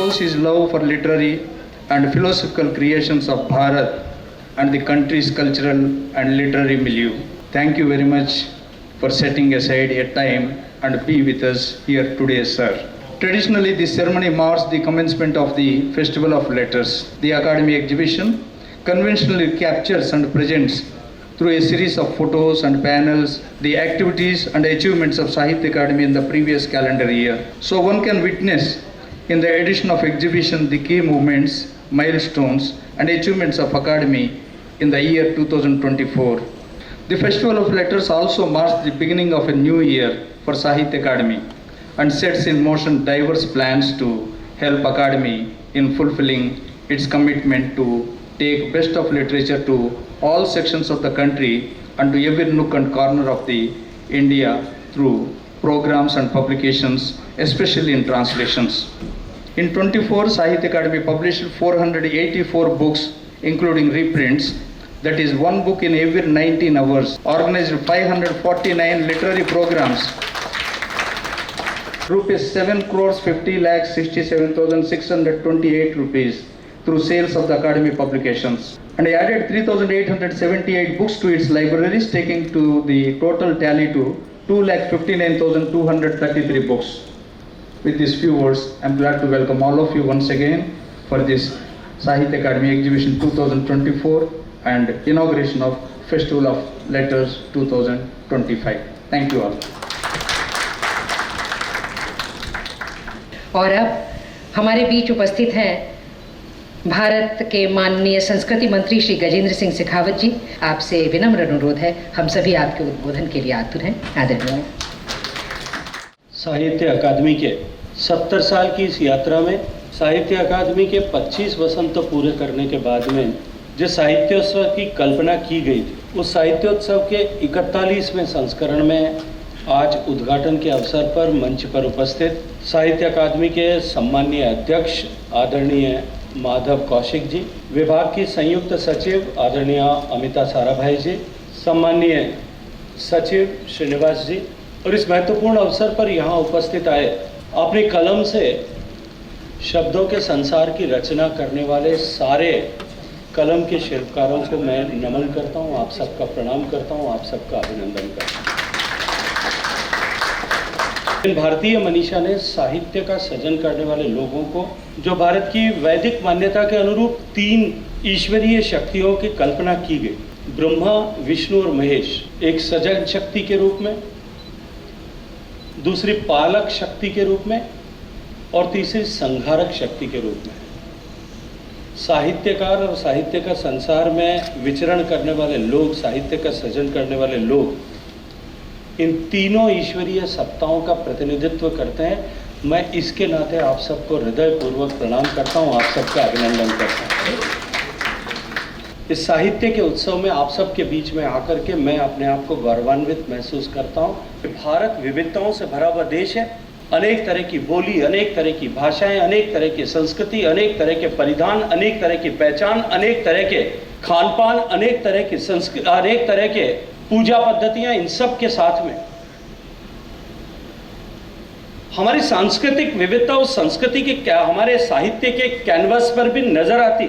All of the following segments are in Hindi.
shows his love for literary and philosophical creations of Bharat and the country's cultural and literary milieu. Thank you very much for setting aside a time and be with us here today, sir. Traditionally, this ceremony marks the commencement of the Festival of Letters. The Academy exhibition conventionally captures and presents through a series of photos and panels the activities and achievements of Sahitya Academy in the previous calendar year. So one can witness in the edition of exhibition the key movements, milestones and achievements of Academy in the year 2024. The Festival of Letters also marks the beginning of a new year for Sahitya Academy and sets in motion diverse plans to help Academy in fulfilling its commitment to take best of literature to all sections of the country and to every nook and corner of the India through programs and publications, especially in translations. In 24, Sahitya Academy published 484 books, including reprints, that is one book in every 19 hours, organized 549 literary programs, rupees 7 crores 50 lakhs 67,628 rupees through sales of the Academy publications, and added 3,878 books to its libraries, taking to the total tally to 2,59,233 books. With these few words, I am glad to welcome all of you once again for this Sahitya Academy Exhibition 2024 and inauguration of Festival of Letters 2025. Thank you all. और अब हमारे बीच उपस्थित हैं भारत के माननीय संस्कृति मंत्री श्री गजेंद्र सिंह शेखावत जी। आपसे विनम्र अनुरोध है, हम सभी आपके उद्बोधन के लिए आतुर हैं। आदरणीय। साहित्य अकादमी के 70 साल की इस यात्रा में साहित्य अकादमी के 25 वसंत पूरे करने के बाद में जो साहित्योत्सव की कल्पना की गई थी, उस साहित्योत्सव के 41वें संस्करण में आज उद्घाटन के अवसर पर मंच पर उपस्थित साहित्य अकादमी के सम्माननीय अध्यक्ष आदरणीय माधव कौशिक जी, विभाग की संयुक्त सचिव आदरणीय अमिता साराभाई जी, सम्माननीय सचिव श्रीनिवास जी, और इस महत्वपूर्ण अवसर पर यहाँ उपस्थित आए अपनी कलम से शब्दों के संसार की रचना करने वाले सारे कलम के शिल्पकारों को मैं नमन करता हूँ, आप सबका प्रणाम करता हूँ, आप सबका अभिनंदन करता हूँ। भारतीय मनीषा ने साहित्य का सृजन करने वाले लोगों को जो भारत की वैदिक मान्यता के अनुरूप 3 ईश्वरीय शक्तियों की कल्पना की गई, ब्रह्मा, विष्णु और महेश, एक सृजन शक्ति के रूप में, दूसरी पालक शक्ति के रूप में और तीसरी संहारक शक्ति के रूप में। साहित्यकार और साहित्य का संसार में विचरण करने वाले लोग, साहित्य का सृजन करने वाले लोग इन तीनों ईश्वरीय सत्ताओं का प्रतिनिधित्व करते हैं। मैं इसके नाते आप सबको हृदयपूर्वक प्रणाम करता हूं, आप सबका अभिनंदन करता हूं। इस साहित्य के उत्सव में आप सबके बीच में आकर के मैं अपने आप को गौरवान्वित महसूस करता हूं। भारत विविधताओं से भरा हुआ देश है, अनेक तरह की बोली, अनेक तरह की भाषाएं, अनेक तरह की संस्कृति, अनेक तरह के परिधान, अनेक तरह की पहचान, अनेक तरह के खानपान, अनेक तरह की संस्कृति, अनेक तरह के पूजा पद्धतियां, इन सब के साथ में हमारी सांस्कृतिक विविधता उस संस्कृति के क्या हमारे साहित्य के कैनवस पर भी नजर आती,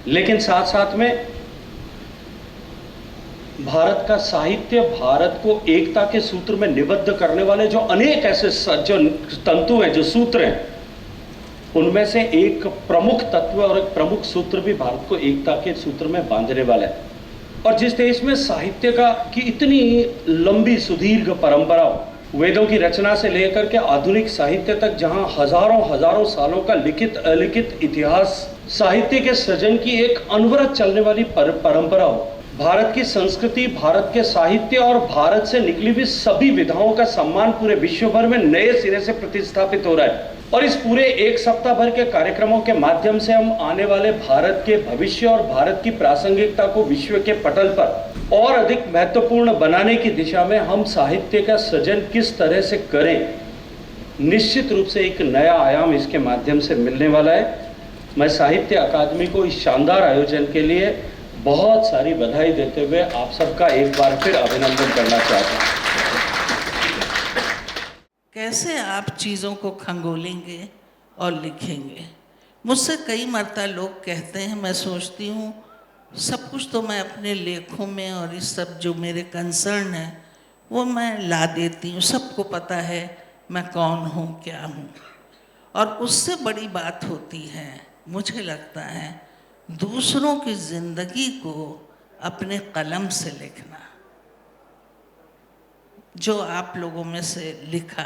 लेकिन साथ साथ में भारत का साहित्य भारत को एकता के सूत्र में निबद्ध करने वाले जो अनेक ऐसे जो तंतु हैं, जो सूत्र हैं, उनमें से एक प्रमुख तत्व और एक प्रमुख सूत्र भी भारत को एकता के सूत्र में बांधने वाला है। और जिस देश में साहित्य की इतनी लंबी सुदीर्घ परंपरा, वेदों की रचना से लेकर के आधुनिक साहित्य तक, जहां हजारों हजारों सालों का लिखित अलिखित इतिहास, साहित्य के सृजन की एक अनवरत चलने वाली परंपरा हो, भारत की संस्कृति, भारत के साहित्य और भारत से निकली हुई सभी विधाओं का सम्मान पूरे विश्व भर में नए सिरे से प्रतिस्थापित हो रहा है। और इस पूरे एक सप्ताह भर के कार्यक्रमों के माध्यम से हम आने वाले भारत के भविष्य और भारत की प्रासंगिकता को विश्व के पटल पर और अधिक महत्वपूर्ण बनाने की दिशा में हम साहित्य का सृजन किस तरह से करें, निश्चित रूप से एक नया आयाम इसके माध्यम से मिलने वाला है। मैं साहित्य अकादमी को इस शानदार आयोजन के लिए बहुत सारी बधाई देते हुए आप सबका एक बार फिर अभिनंदन करना चाहता हूँ। कैसे आप चीज़ों को खंगोलेंगे और लिखेंगे। मुझसे कई मरता लोग कहते हैं, मैं सोचती हूँ सब कुछ तो मैं अपने लेखों में और इस सब जो मेरे कंसर्न है वो मैं ला देती हूँ, सबको पता है मैं कौन हूँ क्या हूँ। और उससे बड़ी बात होती है, मुझे लगता है, दूसरों की ज़िंदगी को अपने कलम से लिखना। जो आप लोगों में से लिखा,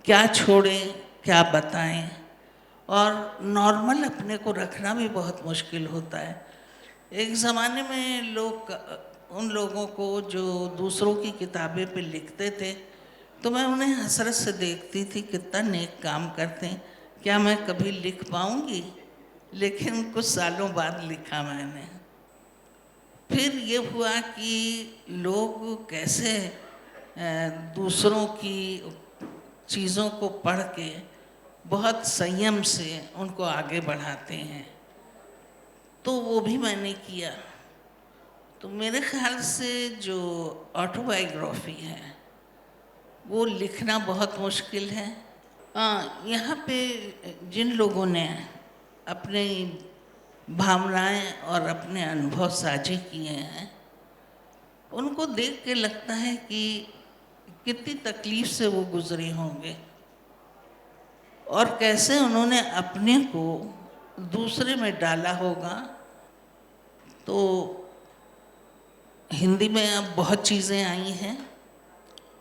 क्या छोड़ें क्या बताएं, और नॉर्मल अपने को रखना भी बहुत मुश्किल होता है। एक ज़माने में लोग, उन लोगों को जो दूसरों की किताबें पे लिखते थे, तो मैं उन्हें हसरत से देखती थी, कितना नेक काम करते हैं, क्या मैं कभी लिख पाऊंगी? लेकिन कुछ सालों बाद लिखा मैंने। फिर ये हुआ कि लोग कैसे दूसरों की चीज़ों को पढ़ के बहुत संयम से उनको आगे बढ़ाते हैं, तो वो भी मैंने किया। तो मेरे ख्याल से जो ऑटोबायोग्राफी है वो लिखना बहुत मुश्किल है। यहाँ पे जिन लोगों ने अपनी भावनाएं और अपने अनुभव साझे किए हैं, उनको देख के लगता है कि कितनी तकलीफ से वो गुजरे होंगे और कैसे उन्होंने अपने को दूसरे में डाला होगा। तो हिंदी में अब बहुत चीज़ें आई हैं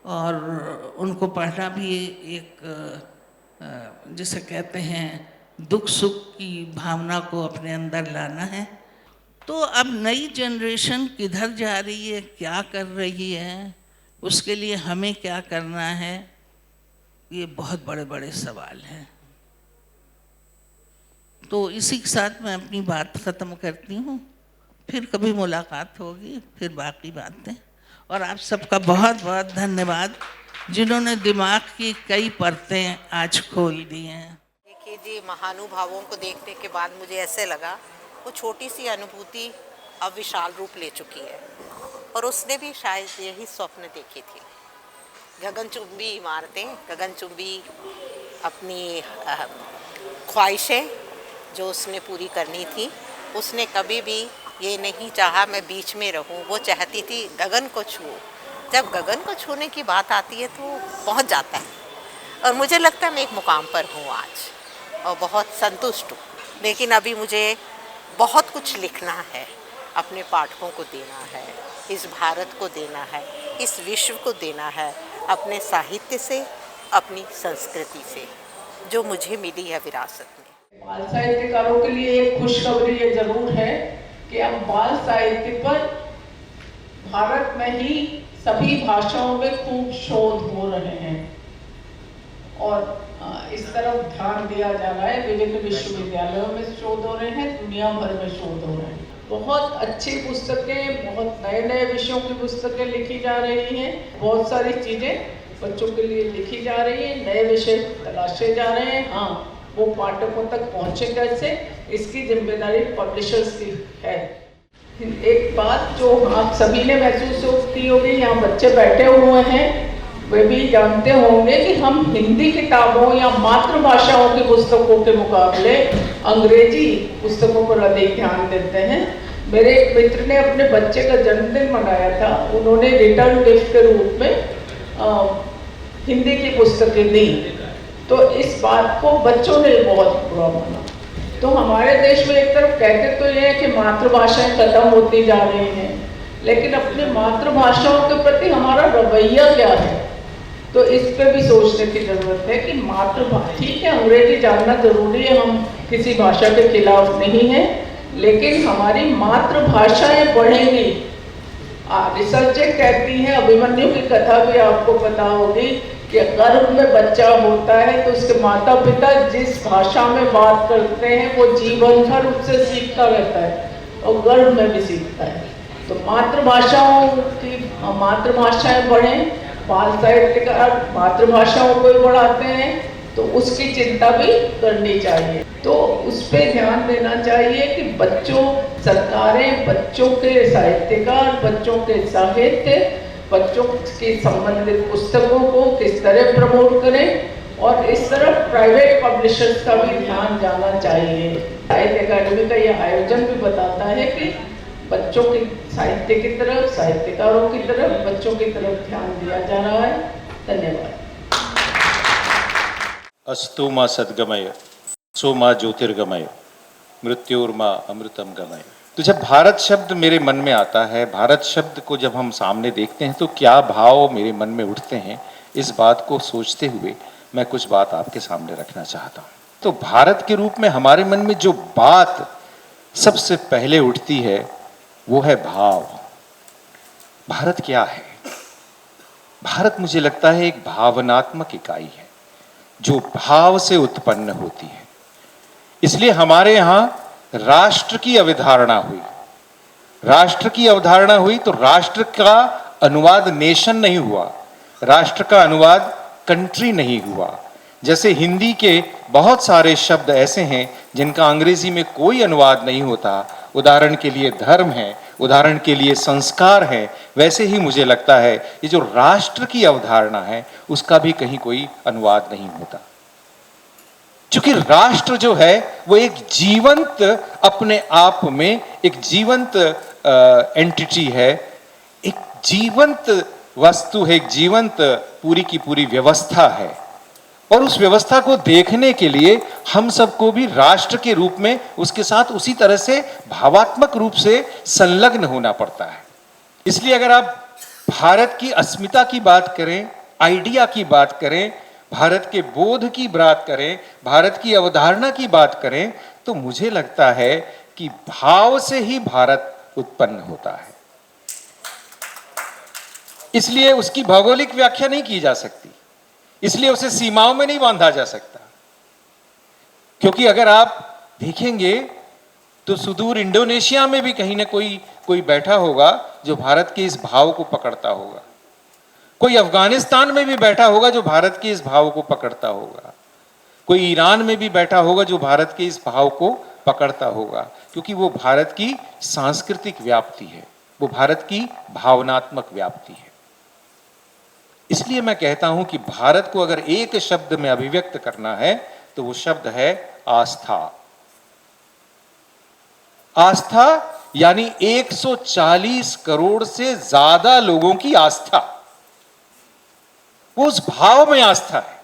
और उनको पढ़ना भी एक जिसे कहते हैं दुख सुख की भावना को अपने अंदर लाना है। तो अब नई जनरेशन किधर जा रही है, क्या कर रही है, उसके लिए हमें क्या करना है, ये बहुत बड़े बड़े सवाल हैं। तो इसी के साथ मैं अपनी बात ख़त्म करती हूँ, फिर कभी मुलाकात होगी, फिर बाकी बातें। और आप सबका बहुत बहुत धन्यवाद जिन्होंने दिमाग की कई परतें आज खोल दी हैं। देखिए जी, महानुभावों को देखने के बाद मुझे ऐसे लगा वो छोटी सी अनुभूति अब विशाल रूप ले चुकी है, और उसने भी शायद यही स्वप्न देखे थे, गगनचुंबी इमारतें, गगनचुंबी अपनी ख्वाहिशें जो उसने पूरी करनी थी। उसने कभी भी ये नहीं चाहा मैं बीच में रहूं, वो चाहती थी गगन को छूऊं। जब गगन को छूने की बात आती है तो पहुंच जाता है, और मुझे लगता है मैं एक मुकाम पर हूँ आज और बहुत संतुष्ट हूँ। लेकिन अभी मुझे बहुत कुछ लिखना है, अपने पाठकों को देना है, इस भारत को देना है, इस विश्व को देना है, अपने साहित्य से, अपनी संस्कृति से जो मुझे मिली है विरासत में। बाल साहित्यकारों के लिए एक खुशखबरी ये जरूर है कि अब बाल साहित्य पर भारत में ही सभी भाषाओं में खूब शोध हो रहे हैं और इस तरफ ध्यान दिया जा रहा है। विभिन्न विश्वविद्यालयों में शोध हो रहे हैं, दुनिया भर में शोध हो रहे हैं। बहुत अच्छी पुस्तकें, बहुत नए नए विषयों की पुस्तकें लिखी जा रही हैं। बहुत सारी चीज़ें बच्चों के लिए लिखी जा रही हैं, नए विषय तलाशे जा रहे हैं। हाँ, वो पाठकों तक पहुँचे कैसे, इसकी जिम्मेदारी पब्लिशर्स की है। एक बात जो आप सभी ने महसूस की होगी, यहाँ बच्चे बैठे हुए हैं, वे भी जानते होंगे कि हम हिंदी किताबों या मातृभाषाओं की पुस्तकों के मुकाबले अंग्रेजी पुस्तकों पर अधिक ध्यान देते हैं। मेरे एक मित्र ने अपने बच्चे का जन्मदिन मनाया था, उन्होंने रिटर्न गिफ्ट के रूप में हिंदी की पुस्तकें दी, तो इस बात को बच्चों ने बहुत बुरा माना। तो हमारे देश में एक तरफ कहते तो ये है कि मातृभाषाएं खत्म होती जा रही हैं, लेकिन अपनी मातृभाषाओं के प्रति हमारा रवैया क्या है, तो इस पे भी सोचने की जरूरत है कि मातृभाषा, ठीक है अंग्रेजी जानना जरूरी है, हम किसी भाषा के खिलाफ नहीं है, लेकिन हमारी मातृभाषाएं बढ़ेंगी। रिसर्चें कहती हैं, अभिमन्यु की कथा भी आपको पता होगी कि गर्भ में बच्चा होता है तो उसके माता पिता जिस भाषा में बात करते हैं वो जीवन भर उससे सीखता रहता है और गर्भ में भी सीखता है। तो मातृभाषाएं बढ़ें, बाल साहित्यकार मातृभाषाओं को भी बढ़ाते हैं, तो उसकी चिंता भी करनी चाहिए। तो उस पर ध्यान देना चाहिए कि सरकारें बच्चों के साहित्यकार, बच्चों के साहित्य, बच्चों के संबंधित पुस्तकों को किस तरह प्रमोट करें, और इस तरफ प्राइवेट पब्लिशर्स का भी ध्यान जाना चाहिए। साहित्य अकादमी का यह आयोजन भी बताता है कि बच्चों की साहित्य की तरफ, साहित्यकारों की तरफ, बच्चों की तरफ ध्यान दिया जा रहा है। धन्यवाद। अस्तु माँ सद्गमय, सो माँ ज्योतिर्गमय, मृत्युर्मा अमृतम गमय। तो जब भारत शब्द मेरे मन में आता है, भारत शब्द को जब हम सामने देखते हैं तो क्या भाव मेरे मन में उठते हैं, इस बात को सोचते हुए मैं कुछ बात आपके सामने रखना चाहता हूँ। तो भारत के रूप में हमारे मन में जो बात सबसे पहले उठती है वो है भाव। भारत क्या है? भारत मुझे लगता है एक भावनात्मक इकाई है जो भाव से उत्पन्न होती है। इसलिए हमारे यहां राष्ट्र की अवधारणा हुई। राष्ट्र की अवधारणा हुई तो राष्ट्र का अनुवाद नेशन नहीं हुआ, राष्ट्र का अनुवाद कंट्री नहीं हुआ। जैसे हिंदी के बहुत सारे शब्द ऐसे हैं जिनका अंग्रेजी में कोई अनुवाद नहीं होता, उदाहरण के लिए धर्म है, उदाहरण के लिए संस्कार है, वैसे ही मुझे लगता है ये जो राष्ट्र की अवधारणा है उसका भी कहीं कोई अनुवाद नहीं होता। क्योंकि राष्ट्र जो है वो एक जीवंत, अपने आप में एक जीवंत एंटिटी है, एक जीवंत वस्तु है, एक जीवंत पूरी की पूरी व्यवस्था है। और उस व्यवस्था को देखने के लिए हम सबको भी राष्ट्र के रूप में उसके साथ उसी तरह से भावात्मक रूप से संलग्न होना पड़ता है। इसलिए अगर आप भारत की अस्मिता की बात करें, आइडिया की बात करें, भारत के बोध की बात करें, भारत की अवधारणा की बात करें, तो मुझे लगता है कि भाव से ही भारत उत्पन्न होता है। इसलिए उसकी भौगोलिक व्याख्या नहीं की जा सकती, इसलिए उसे सीमाओं में नहीं बांधा जा सकता। क्योंकि अगर आप देखेंगे तो सुदूर इंडोनेशिया में भी कहीं ना कोई बैठा होगा जो भारत के इस भाव को पकड़ता होगा, कोई अफगानिस्तान में भी बैठा होगा जो भारत के इस भाव को पकड़ता होगा, कोई ईरान में भी बैठा होगा जो भारत के इस भाव को पकड़ता होगा, क्योंकि वो भारत की सांस्कृतिक व्याप्ति है, वो भारत की भावनात्मक व्याप्ति है। इसलिए मैं कहता हूं कि भारत को अगर एक शब्द में अभिव्यक्त करना है तो वो शब्द है आस्था। आस्था यानी 140 करोड़ से ज्यादा लोगों की आस्था, वो उस भाव में आस्था है।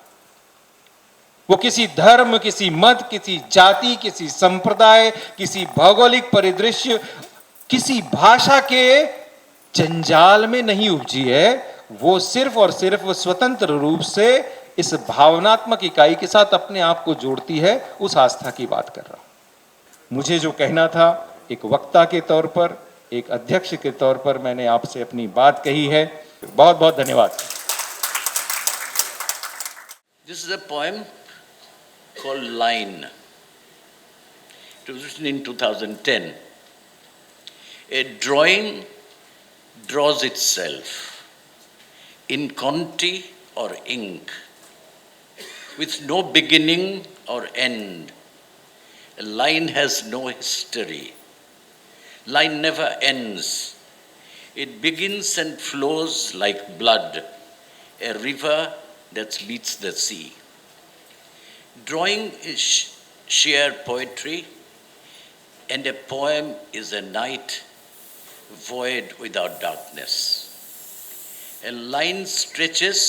वो किसी धर्म, किसी मत, किसी जाति, किसी संप्रदाय, किसी भौगोलिक परिदृश्य, किसी भाषा के जंजाल में नहीं उपजी है। वो सिर्फ और सिर्फ स्वतंत्र रूप से इस भावनात्मक इकाई के साथ अपने आप को जोड़ती है। उस आस्था की बात कर रहा हूं। मुझे जो कहना था एक वक्ता के तौर पर, एक अध्यक्ष के तौर पर मैंने आपसे अपनी बात कही है। बहुत बहुत धन्यवाद। This is a poem called Line. It was written in 2010. A drawing draws itself in Conti or ink, with no beginning or end. A line has no history. Line never ends. It begins and flows like blood, a river that beats the sea. Drawing is sheer poetry, and a poem is a night void without darkness. A line stretches,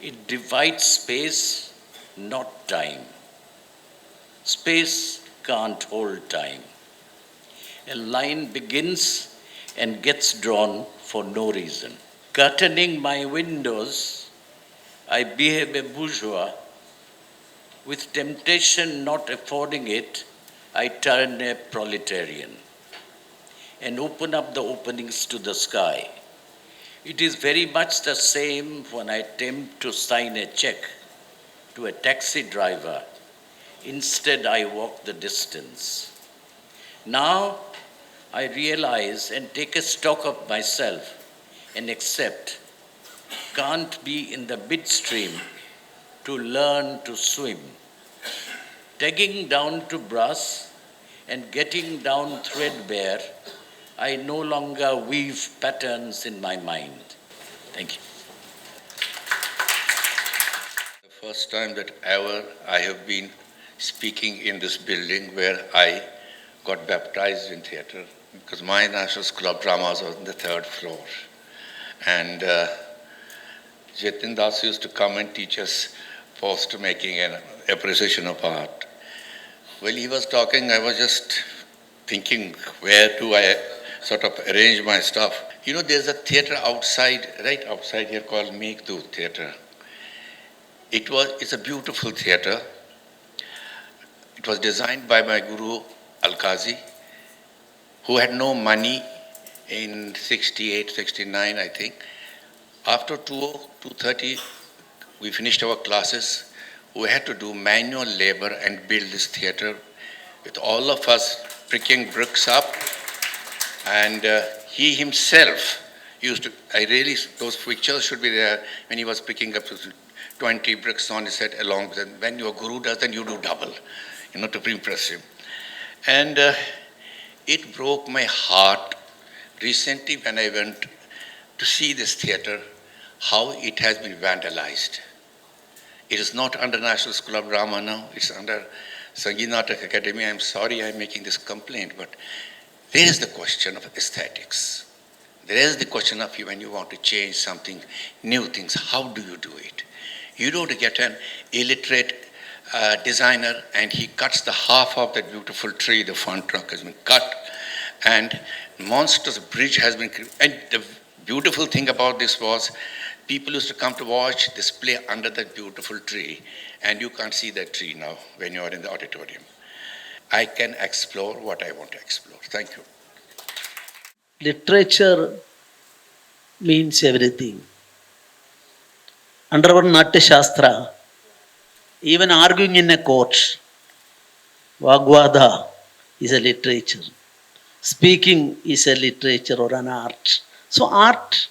it divides space, not time. Space can't hold time. A line begins and gets drawn for no reason. Curtaining my windows, I behave a bourgeois. With temptation not affording it, I turn a proletarian and open up the openings to the sky. It is very much the same when I attempt to sign a check to a taxi driver. Instead, I walk the distance. Now, I realize and take a stock of myself and accept, can't be in the midstream to learn to swim. Tagging down to brass and getting down threadbare, I no longer weave patterns in my mind. Thank you. first time that ever I have been speaking in this building where I got baptized in theatre, because my National School of Dramas was on the third floor. And Jatin Das used to come and teach us poster making and appreciation of art. While he was talking, I was just thinking, where do I sort of arrange my stuff? You know, there's a theatre outside, right outside here, called Meghdoot Theatre. It's a beautiful theatre. It was designed by my guru Al-Qazi, who had no money in 68, 69, I think. After 2:30, we finished our classes. We had to do manual labor and build this theatre with all of us picking bricks up. And he himself used to, those pictures should be there when he was picking up 20 bricks on his head along with it. When your guru does, then you do double, to impress him. And it broke my heart recently when I went to see this theatre, how it has been vandalized. It is not under National School of Drama now, it's under Sangeet Natak Academy. I'm sorry I'm making this complaint, but there is the question of aesthetics. There is the question of when you want to change something, new things, how do you do it? You don't get an illiterate designer and he cuts the half of that beautiful tree, the front trunk has been cut, and monstrous bridge has been created. And the beautiful thing about this was, people used to come to watch this play under that beautiful tree, and you can't see that tree now when you are in the auditorium. I can explore what I want to explore. Thank you. Literature means everything. Under our Natya Shastra, even arguing in a court, Vagvada is a literature. Speaking is a literature or an art. So art,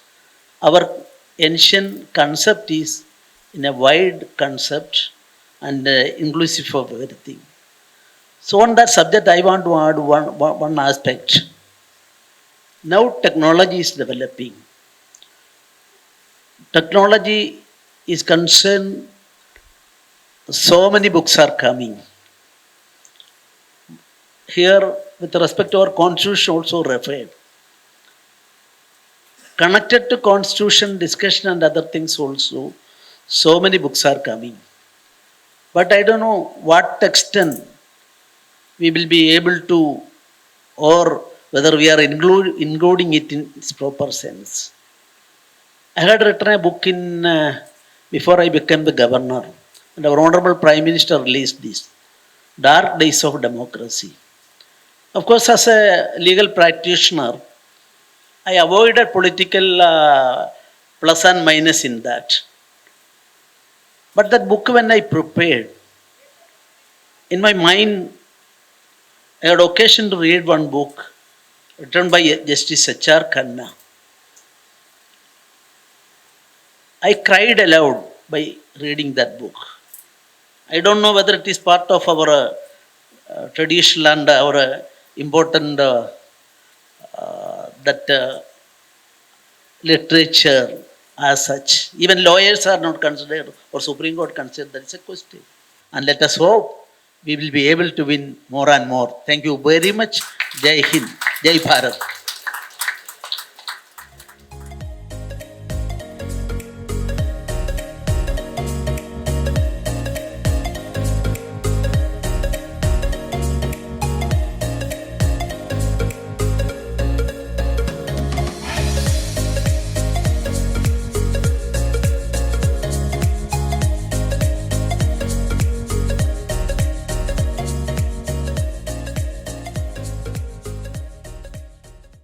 our ancient concept is in a wide concept and inclusive of everything. So on that subject, I want to add one aspect. Now technology is developing. Technology is concerned, so many books are coming. Here, with respect to our constitution also referred. Connected to constitution discussion and other things also, so many books are coming. But I don't know what extent we will be able to, or whether we are including it in its proper sense. I had written a book before I became the governor, and our Honorable Prime Minister released this, Dark Days of Democracy. Of course, as a legal practitioner, I avoided political plus and minus in that. But that book, when I prepared, in my mind, I had occasion to read one book written by Justice H.R. Khanna. I cried aloud by reading that book. I don't know whether it is part of our traditional and our important literature as such. Even lawyers are not considered, or Supreme Court considered that is a question. And let us hope we will be able to win more and more. Thank you very much. Jai Hind, Jai Bharat.